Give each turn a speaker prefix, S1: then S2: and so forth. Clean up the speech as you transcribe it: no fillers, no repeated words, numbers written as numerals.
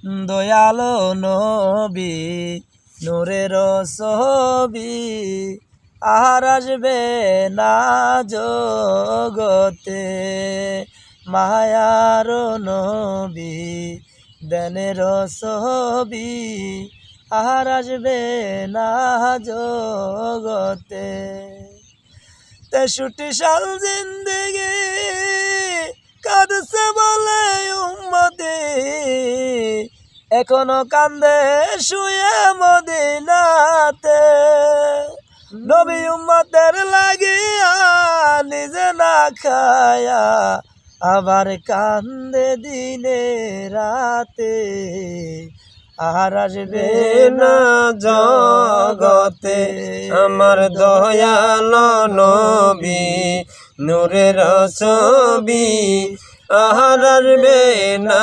S1: দয়ালো নবী নূরের ছবি আর আসবে না জগতে মায়ার নবী দেনের ছবি আর আসবে না জগতে 63 সাল জিন্দেগি কাঁদছে বলে উম্মতি এখনো কান্দে শুয়ে মদিনাতে নবী উম্মতের লাগিয়া নিজে না খায়া আবার কান্দে দিনে রাতে আর আসবে
S2: না জগতে আমার দয়ালো নবী নূরের ছবি আর আসবে না